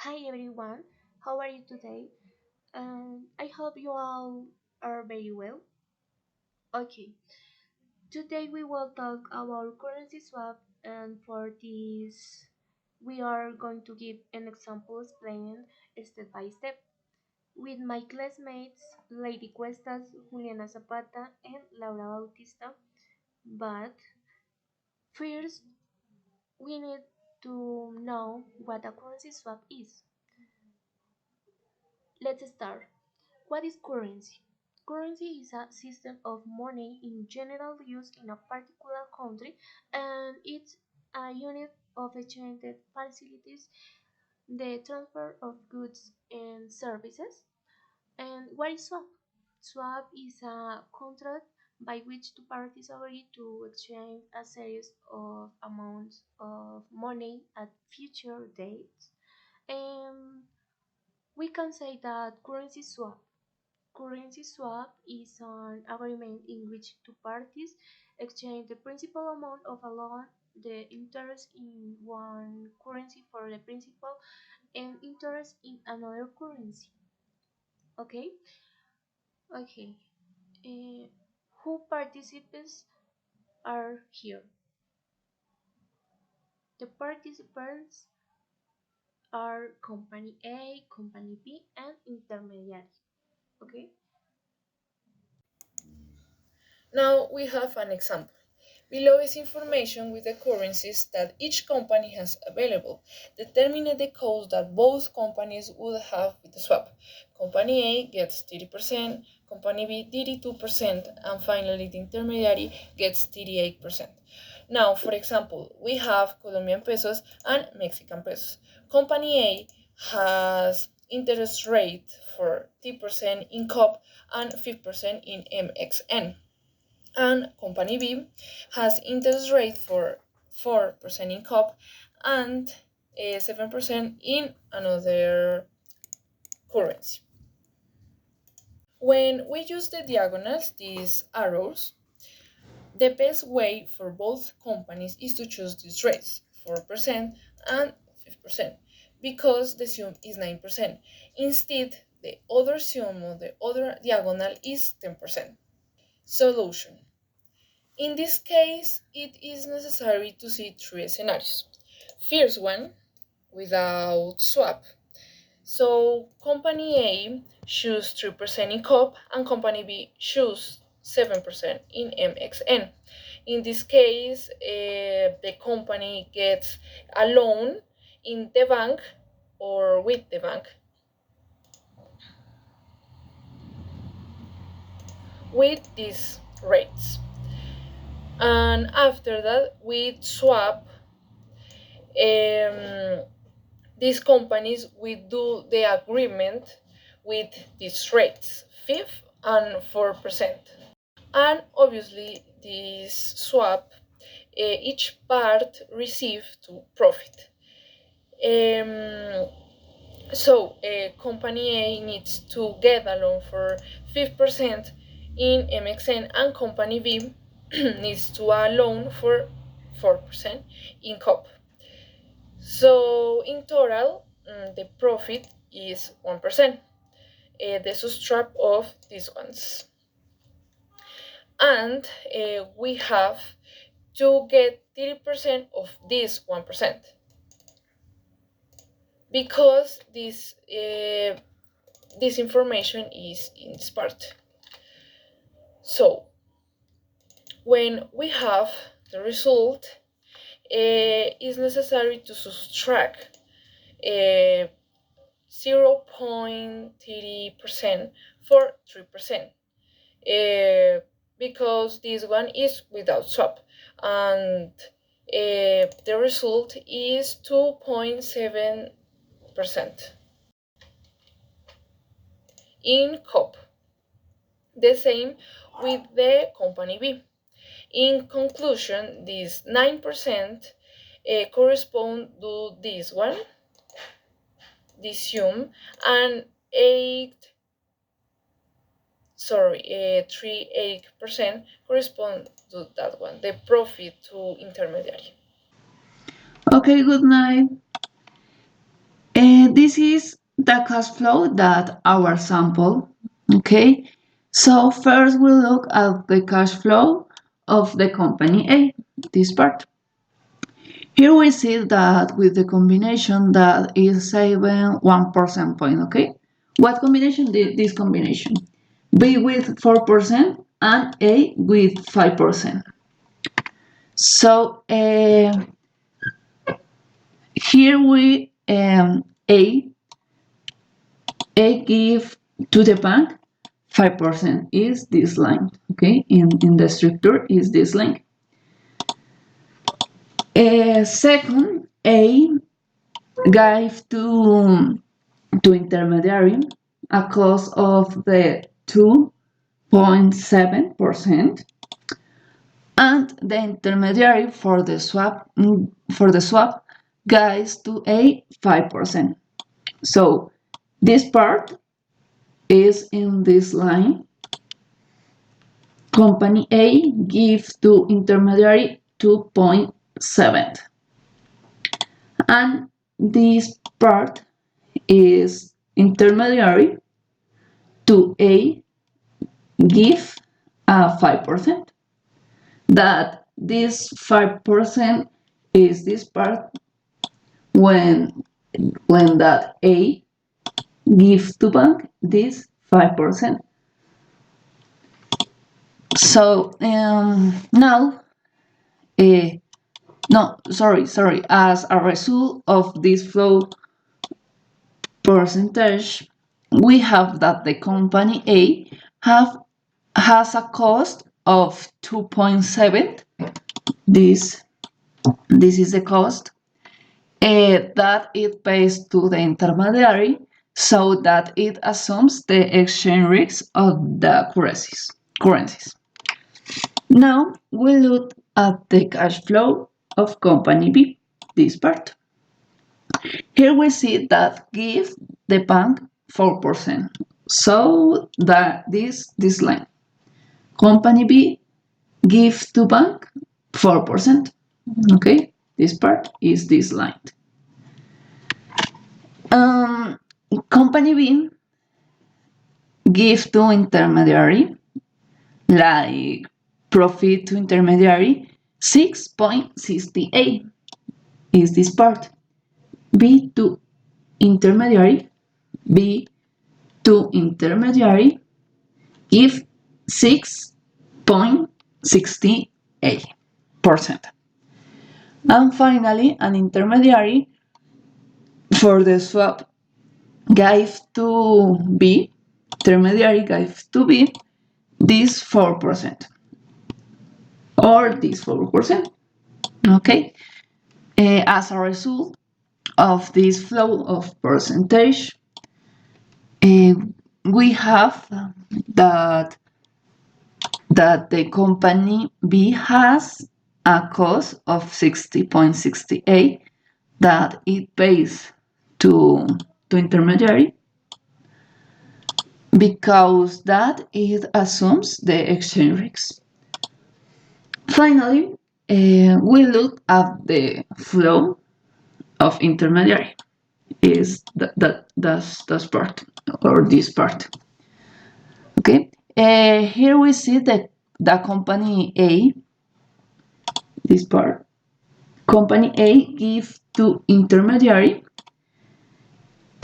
Hi everyone, how are you today? I hope you all are very well. Okay, today we will talk about currency swap, and for this, we are going to give an example explaining step by step with my classmates Leidy Cuestas, Juliana Zapata, and Laura Bautista. But first, we need to know what a currency swap is. Let's start. What is currency? Currency is a system of money in general use in a particular country, and it's a unit of exchange that facilitates the transfer of goods and services. And what is swap? Swap is a contract by which two parties agree to exchange a series of amounts of money at future dates. And we can say that currency swap is an agreement in which two parties exchange the principal amount of a loan, the interest in one currency for the principal, and interest in another currency. Okay? Okay. Uh, who participants are here? The participants are company A, company B, and intermediary. Okay? Now we have an example. Below is information with the currencies that each company has available. Determine the cost that both companies would have with the swap. Company A gets 30%, Company B 32%, and finally the intermediary gets 38%. Now, for example, we have Colombian pesos and Mexican pesos. Company A has interest rate for 10% in COP and 5% in MXN, and Company B has interest rate for 4% in COP and 7% in another currency. When we use the diagonals, these arrows, the best way for both companies is to choose these rates, 4% and 5%, because the sum is 9%. Instead, the other sum or the other diagonal is 10%. Solution. In this case, it is necessary to see three scenarios. First one, without swap. So company A choose 3% in COP and company B choose 7% in MXN. In this case, the company gets a loan in the bank or with the bank with these rates. And after that, we swap these companies will do the agreement with these rates, 5 and 4%. And obviously, this swap, each part receive to profit. Company A needs to get a loan for 5% in MXN, and company B needs to a loan for 4% in COP. So in total, the profit is 1%, the subtract of these ones. And we have to get 30% of this 1%, because this information is in this part. So when we have the result, it's necessary to subtract 0.30% for 3%, because this one is without swap, and the result is 2.7% in COP. The same with the company B. In conclusion, this 9% correspond to this one, this sum, and 38% correspond to that one, the profit to intermediary. Okay, good night. this is the cash flow that our sample. Okay, so first we'll look at the cash flow of the company A, this part. Here we see that with the combination that is saving 1% point, okay? What combination? This combination. B with 4% and A with 5%. So here we A give to the bank 5% is this line, okay? In the structure is this line. Second, A gave to intermediary a cost of the 2.7%, and the intermediary for the swap guys to a 5%. So this part is in this line. Company A gives to intermediary 2.7, and this part is intermediary to A give a 5%. That this 5% is this part when that A gives to bank this 5%. So now, no, sorry. As a result of this flow percentage, we have that the company A has a cost of 2.7. This is the cost that it pays to the intermediary, so that it assumes the exchange rates of the currencies. Now we look at the cash flow of company B, this part. Here we see that give the bank 4%. So that this line. Company B give to bank 4%. Okay, this part is this line. Company B give to intermediary, like profit to intermediary, 6.68 is this part. B to intermediary give 6.68%. And finally, an intermediary for the swap gave to B, intermediary gave to B this 4%, or this 4%. Okay, as a result of this flow of percentage, we have that the company B has a cost of 60.68 that it pays to intermediary, because that it assumes the exchange rates. Finally, we look at the flow of intermediary. Is that's part, or this part. Okay. Here we see the company A. This part. Company A give to intermediary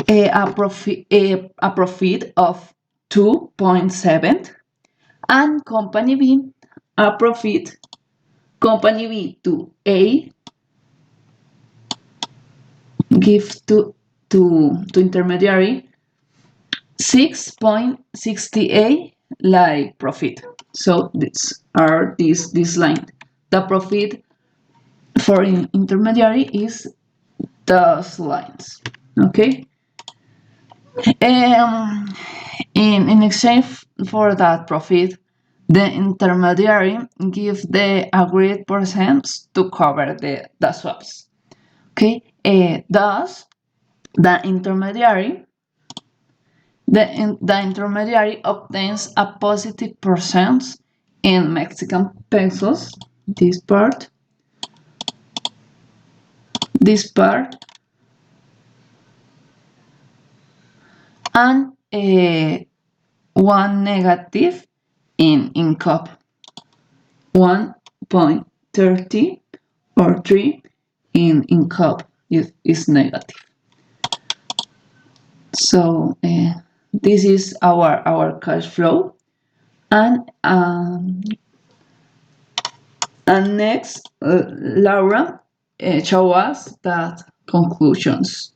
a profit of 2.7, and company B a profit. Company B to A give to intermediary 6.68 like profit. So this line. The profit for intermediary is those lines. Okay. In exchange for that profit, the intermediary gives the agreed percents to cover the swaps. Okay. Thus, the intermediary obtains a positive percent in Mexican pesos. This part, and one negative in COP, 1.30 or 3 in COP is negative. So this is our cash flow, and next Laura show us that conclusions.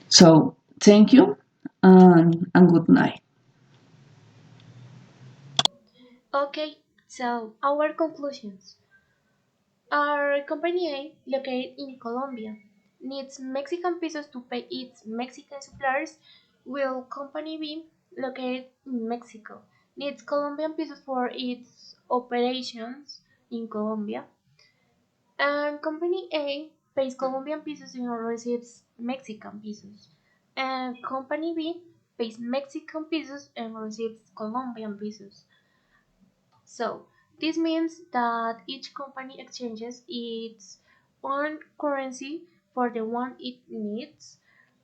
So thank you, and good night. Okay, so our conclusions. Our company A, located in Colombia, needs Mexican pesos to pay its Mexican suppliers, while company B, located in Mexico, needs Colombian pesos for its operations in Colombia. And company A pays Colombian pesos and receives Mexican pesos. And company B pays Mexican pesos and receives Colombian pesos. So this means that each company exchanges its own currency for the one it needs.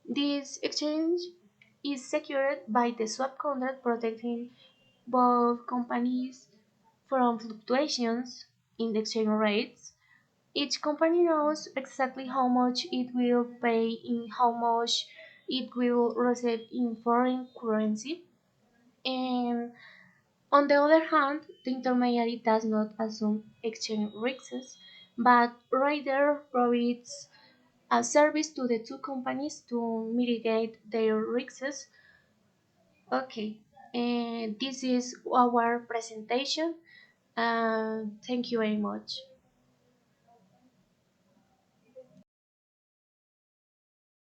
This exchange is secured by the swap contract protecting both companies from fluctuations in the exchange rates. Each company knows exactly how much it will pay and how much it will receive in foreign currency. And on the other hand, the intermediary does not assume exchange risks, but rather provides a service to the two companies to mitigate their risks. Okay, and this is our presentation. Thank you very much.